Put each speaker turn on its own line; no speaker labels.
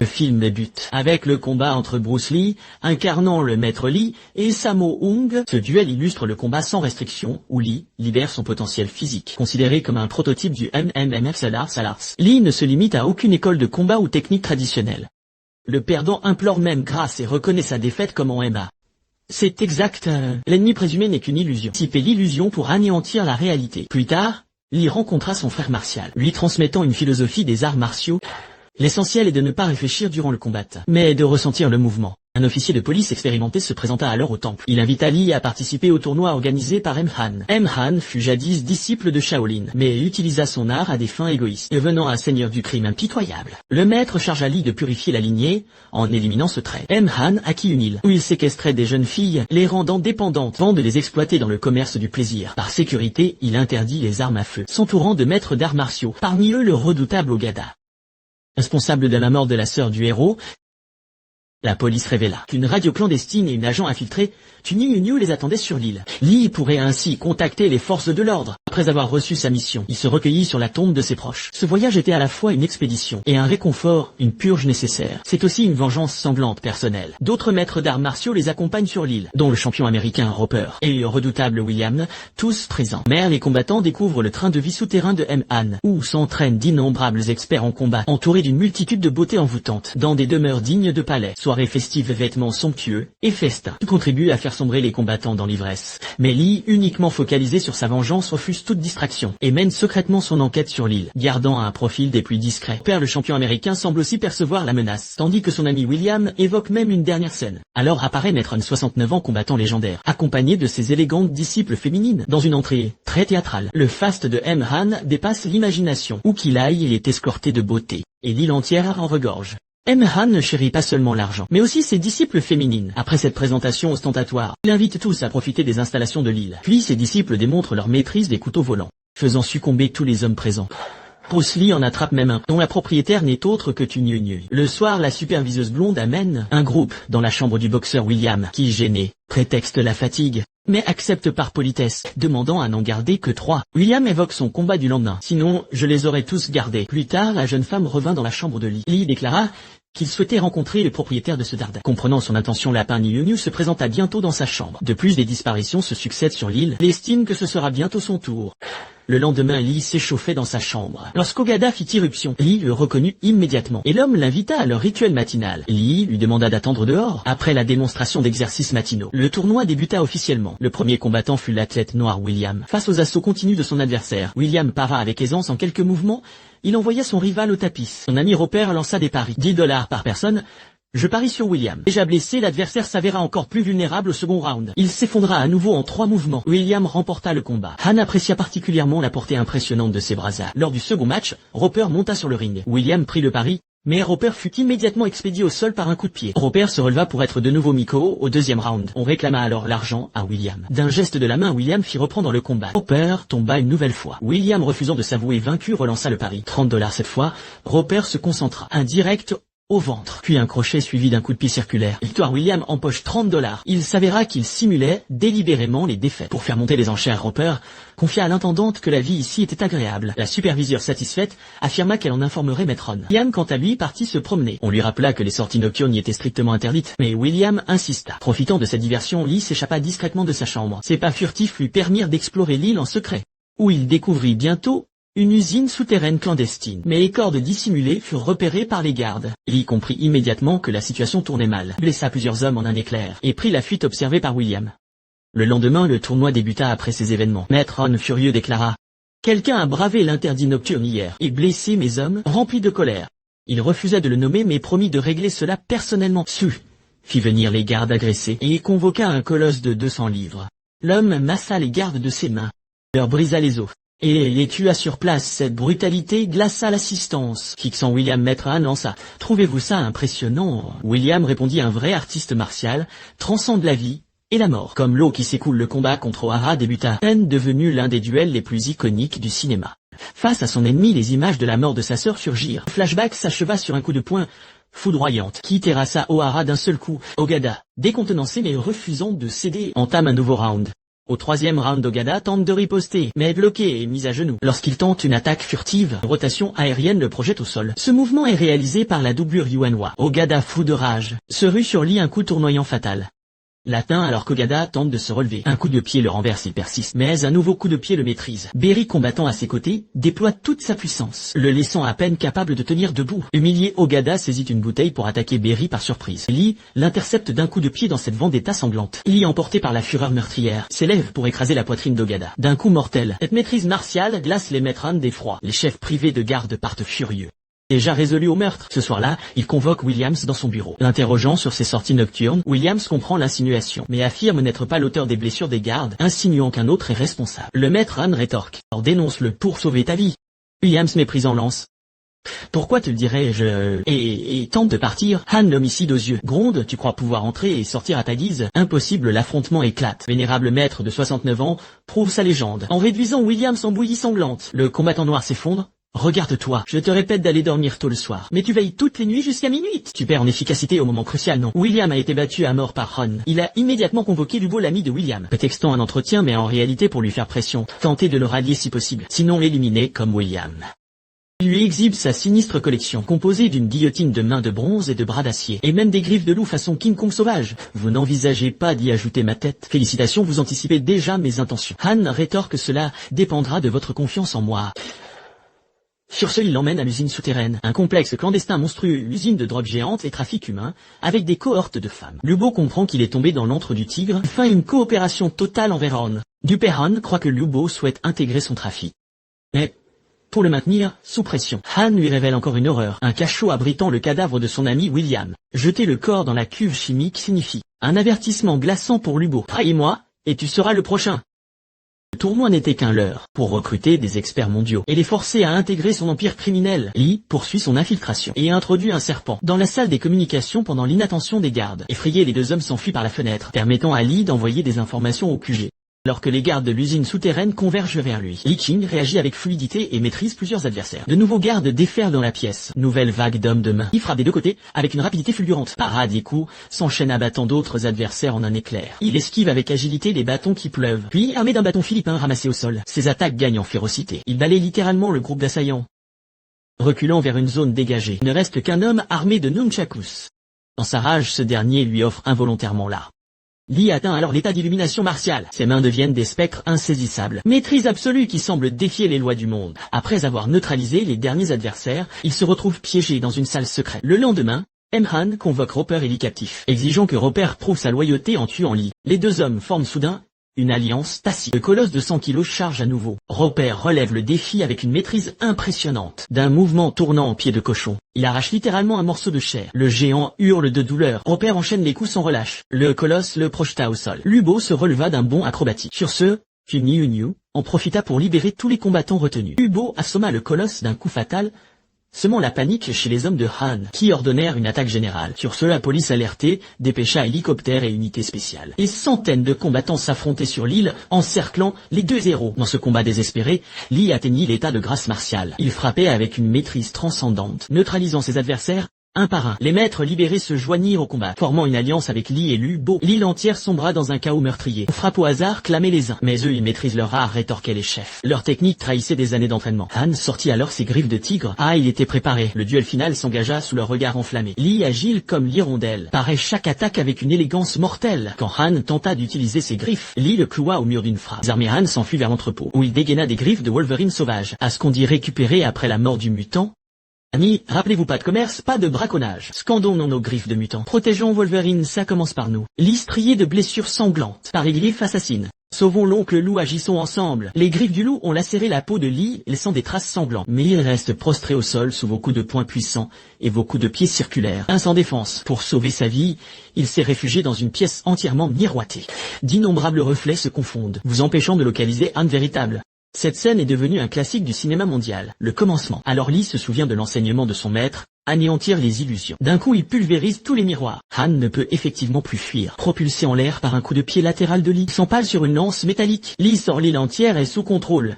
Le film débute avec le combat entre Bruce Lee, incarnant le maître Lee, et Sammo Hung. Ce duel illustre le combat sans restriction, où Lee libère son potentiel physique. Considéré comme un prototype du MMF Salars, Lee ne se limite à aucune école de combat ou technique traditionnelle. Le perdant implore même grâce et reconnaît sa défaite comme en MMA. C'est exact, l'ennemi présumé n'est qu'une illusion. Typer l'illusion pour anéantir la réalité. Plus tard, Lee rencontra son frère martial, lui transmettant une philosophie des arts martiaux. L'essentiel est de ne pas réfléchir durant le combat, mais de ressentir le mouvement. Un officier de police expérimenté se présenta alors au temple. Il invita Lee à participer au tournoi organisé par M-Han. M-Han fut jadis disciple de Shaolin, mais utilisa son art à des fins égoïstes, devenant un seigneur du crime impitoyable. Le maître chargea Lee de purifier la lignée, en éliminant ce trait. M-Han acquit une île, où il séquestrait des jeunes filles, les rendant dépendantes, avant de les exploiter dans le commerce du plaisir. Par sécurité, il interdit les armes à feu, s'entourant de maîtres d'arts martiaux, parmi eux le redoutable Ogata. Responsable de la mort de la sœur du héros, la police révéla qu'une radio clandestine et une agent infiltré, Tunyu les attendaient sur l'île. Lee pourrait ainsi contacter les forces de l'ordre. Après avoir reçu sa mission, il se recueillit sur la tombe de ses proches. Ce voyage était à la fois une expédition et un réconfort, une purge nécessaire. C'est aussi une vengeance sanglante personnelle. D'autres maîtres d'arts martiaux les accompagnent sur l'île, dont le champion américain Roper et le redoutable William, tous présents. Mais les combattants découvrent le train de vie souterrain de M-Han, où s'entraînent d'innombrables experts en combat, entourés d'une multitude de beautés envoûtantes, dans des demeures dignes de palais. Soirées festives, vêtements somptueux et festins contribuent à faire sombrer les combattants dans l'ivresse. Mais Lee, uniquement focalisé sur sa vengeance, refuse toute distraction et mène secrètement son enquête sur l'île, gardant un profil des plus discrets. Père, le champion américain, semble aussi percevoir la menace, tandis que son ami William évoque même une dernière scène. Alors apparaît Maître Han, 69 ans, combattant légendaire, accompagné de ses élégantes disciples féminines, dans une entrée très théâtrale. Le faste de M-Han dépasse l'imagination. Où qu'il aille, il est escorté de beauté, et l'île entière en regorge. M-Han ne chérit pas seulement l'argent, mais aussi ses disciples féminines. Après cette présentation ostentatoire, il invite tous à profiter des installations de l'île. Puis ses disciples démontrent leur maîtrise des couteaux volants, faisant succomber tous les hommes présents. Bruce Lee en attrape même un, dont la propriétaire n'est autre que Tunyu. Le soir, la superviseuse blonde amène un groupe dans la chambre du boxeur William, qui, gêné, prétexte la fatigue, mais accepte par politesse, demandant à n'en garder que 3. William évoque son combat du lendemain. Sinon, je les aurais tous gardés. Plus tard, la jeune femme revint dans la chambre de Lee. Lee déclara qu'il souhaitait rencontrer le propriétaire de ce dardin. Comprenant son intention, Lapin Tunyu se présenta bientôt dans sa chambre. De plus, des disparitions se succèdent sur l'île. Il estime que ce sera bientôt son tour. Le lendemain, Lee s'échauffait dans sa chambre. Lorsqu'Ogata fit irruption, Lee le reconnut immédiatement, et l'homme l'invita à leur rituel matinal. Lee lui demanda d'attendre dehors. Après la démonstration d'exercices matinaux, le tournoi débuta officiellement. Le premier combattant fut l'athlète noir William. Face aux assauts continus de son adversaire, William para avec aisance en quelques mouvements. Il envoya son rival au tapis. Son ami Roper lança des paris. $10 par personne. Je parie sur William. Déjà blessé, l'adversaire s'avéra encore plus vulnérable au second round. Il s'effondra à nouveau en 3 mouvements. William remporta le combat. Han apprécia particulièrement la portée impressionnante de ses bras. Lors du second match, Roper monta sur le ring. William prit le pari, mais Roper fut immédiatement expédié au sol par un coup de pied. Roper se releva pour être de nouveau Miko au deuxième round. On réclama alors l'argent à William. D'un geste de la main, William fit reprendre le combat. Roper tomba une nouvelle fois. William, refusant de s'avouer vaincu, relança le pari. $30 cette fois. Roper se concentra. Un direct au ventre, puis un crochet suivi d'un coup de pied circulaire. Victoire, William empoche $30. Il s'avéra qu'il simulait délibérément les défaites. Pour faire monter les enchères, Roper confia à l'intendante que la vie ici était agréable. La superviseure satisfaite affirma qu'elle en informerait Maître Han. William, quant à lui, partit se promener. On lui rappela que les sorties nocturnes y étaient strictement interdites, mais William insista. Profitant de cette diversion, Lee s'échappa discrètement de sa chambre. Ses pas furtifs lui permirent d'explorer l'île en secret, où il découvrit bientôt une usine souterraine clandestine. Mais les cordes dissimulées furent repérées par les gardes. Lee comprit immédiatement que la situation tournait mal, blessa plusieurs hommes en un éclair, et prit la fuite observée par William. Le lendemain, le tournoi débuta après ces événements. Maître Han, furieux, déclara « Quelqu'un a bravé l'interdit nocturne hier et blessé mes hommes, remplis de colère. Il refusa de le nommer mais promit de régler cela personnellement. Su fit venir les gardes agressés et convoqua un colosse de 200 livres. L'homme massa les gardes de ses mains, leur brisa les os, et les tua sur place. Cette brutalité glaça l'assistance. Fixant William, Maître Han lança « Trouvez-vous ça impressionnant ?» William répondit « Un vrai artiste martial transcende la vie et la mort. » Comme l'eau qui s'écoule, le combat contre O'Hara débuta, devenu l'un des duels les plus iconiques du cinéma. Face à son ennemi, les images de la mort de sa sœur surgirent. Le flashback s'acheva sur un coup de poing foudroyante qui terrassa O'Hara d'un seul coup. Ogata, décontenancé mais refusant de céder, entame un nouveau round. Au troisième round, Ogada tente de riposter, mais est bloqué et mis à genoux. Lorsqu'il tente une attaque furtive, une rotation aérienne le projette au sol. Ce mouvement est réalisé par la doublure Yuanhua. Ogada, fou de rage, se rue sur Lee, un coup tournoyant fatal l'atteint alors qu'Ogada tente de se relever. Un coup de pied le renverse et persiste, mais un nouveau coup de pied le maîtrise. Berry, combattant à ses côtés, déploie toute sa puissance, le laissant à peine capable de tenir debout. Humilié, Ogada saisit une bouteille pour attaquer Berry par surprise. Lee l'intercepte d'un coup de pied dans cette vendetta sanglante. Lee, emporté par la fureur meurtrière, s'élève pour écraser la poitrine d'Ogada. D'un coup mortel, cette maîtrise martiale glace les maîtres Han d'effroi. Les chefs privés de garde partent furieux. Déjà résolu au meurtre, ce soir-là, il convoque Williams dans son bureau. L'interrogeant sur ses sorties nocturnes, Williams comprend l'insinuation, mais affirme n'être pas l'auteur des blessures des gardes, insinuant qu'un autre est responsable. Le maître Han rétorque, alors dénonce-le pour sauver ta vie. Williams, mépris en lance. Pourquoi te le dirais-je et tente de partir. Han, l'homicide aux yeux, gronde, tu crois pouvoir entrer et sortir à ta guise? Impossible, l'affrontement éclate. Vénérable maître de 69 ans prouve sa légende. En réduisant Williams en bouillie sanglante, le combattant noir s'effondre. Regarde-toi, je te répète d'aller dormir tôt le soir. Mais tu veilles toutes les nuits jusqu'à minuit. Tu perds en efficacité au moment crucial, non? William a été battu à mort par Han. Il a immédiatement convoqué Lubo, l'ami de William, prétextant un entretien mais en réalité pour lui faire pression. Tenter de le rallier si possible, sinon l'éliminer comme William. Il lui exhibe sa sinistre collection, composée d'une guillotine de mains de bronze et de bras d'acier, et même des griffes de loup façon King Kong sauvage. Vous n'envisagez pas d'y ajouter ma tête. Félicitations, vous anticipez déjà mes intentions. Han rétorque, cela dépendra de votre confiance en moi. Sur ce, il l'emmène à l'usine souterraine, un complexe clandestin monstrueux, usine de drogue géante et trafic humain, avec des cohortes de femmes. Lubo comprend qu'il est tombé dans l'antre du tigre, fin une coopération totale envers Han. Du père Han croit que Lubo souhaite intégrer son trafic. Mais, pour le maintenir, sous pression, Han lui révèle encore une horreur, un cachot abritant le cadavre de son ami William. Jeter le corps dans la cuve chimique signifie un avertissement glaçant pour Lubo. Trahis-moi, et tu seras le prochain. Le tournoi n'était qu'un leurre, pour recruter des experts mondiaux, et les forcer à intégrer son empire criminel. Lee poursuit son infiltration, et introduit un serpent dans la salle des communications pendant l'inattention des gardes. Effrayés, les deux hommes s'enfuient par la fenêtre, permettant à Lee d'envoyer des informations au QG. Alors que les gardes de l'usine souterraine convergent vers lui, Lee King réagit avec fluidité et maîtrise plusieurs adversaires. De nouveaux gardes déferlent dans la pièce. Nouvelle vague d'hommes de main. Il frappe des deux côtés avec une rapidité fulgurante. Parade des coups, s'enchaîne abattant d'autres adversaires en un éclair. Il esquive avec agilité les bâtons qui pleuvent. Puis, armé d'un bâton philippin ramassé au sol, ses attaques gagnent en férocité. Il balaye littéralement le groupe d'assaillants. Reculant vers une zone dégagée, il ne reste qu'un homme armé de nunchakus. Dans sa rage, ce dernier lui offre involontairement l'arme. Lee atteint alors l'état d'illumination martiale. Ses mains deviennent des spectres insaisissables. Maîtrise absolue qui semble défier les lois du monde. Après avoir neutralisé les derniers adversaires, il se retrouve piégé dans une salle secrète. Le lendemain, Han convoque Roper et Lee captifs, exigeant que Roper prouve sa loyauté en tuant Lee. Les deux hommes forment soudain une alliance tacite. Le colosse de 100 kilos charge à nouveau. Roper relève le défi avec une maîtrise impressionnante. D'un mouvement tournant en pied de cochon, il arrache littéralement un morceau de chair. Le géant hurle de douleur. Roper enchaîne les coups sans relâche. Le colosse le projeta au sol. Lubo se releva d'un bond acrobatique. Sur ce, Niu en profita pour libérer tous les combattants retenus. Lubo assomma le colosse d'un coup fatal, semant la panique chez les hommes de Han, qui ordonnèrent une attaque générale. Sur ce, la police alertée dépêcha hélicoptères et unités spéciales. Des centaines de combattants s'affrontaient sur l'île, encerclant les deux héros. Dans ce combat désespéré, Lee atteignit l'état de grâce martiale. Il frappait avec une maîtrise transcendante, neutralisant ses adversaires un par un. Les maîtres libérés se joignirent au combat, formant une alliance avec Lee et Lubo. L'île entière sombra dans un chaos meurtrier. On frappe au hasard, clamaient les uns. Mais eux, ils maîtrisent leur art, rétorquaient les chefs. Leur technique trahissait des années d'entraînement. Han sortit alors ses griffes de tigre. Ah, il était préparé. Le duel final s'engagea sous leur regard enflammé. Lee, agile comme l'hirondelle, parait chaque attaque avec une élégance mortelle. Quand Han tenta d'utiliser ses griffes, Lee le cloua au mur d'une phrase. Désarmé, Han s'enfuit vers l'entrepôt, où il dégaina des griffes de Wolverine sauvage. À ce qu'on dit récupéré après la mort du mutant. Amis, rappelez-vous, pas de commerce, pas de braconnage. Scandons nos griffes de mutants. Protégeons Wolverine, ça commence par nous. Lee strié de blessures sanglantes par les griffes assassines. Sauvons l'oncle loup, agissons ensemble. Les griffes du loup ont lacéré la peau de Lee, laissant des traces sanglantes. Mais il reste prostré au sol sous vos coups de poing puissants et vos coups de pied circulaires. Sans défense. Pour sauver sa vie, il s'est réfugié dans une pièce entièrement miroitée. D'innombrables reflets se confondent, vous empêchant de localiser un véritable. Cette scène est devenue un classique du cinéma mondial, le commencement. Alors Lee se souvient de l'enseignement de son maître, anéantir les illusions. D'un coup il pulvérise tous les miroirs. Han ne peut effectivement plus fuir. Propulsé en l'air par un coup de pied latéral de Lee, s'empale sur une lance métallique. Lee sort l'île entière et sous contrôle.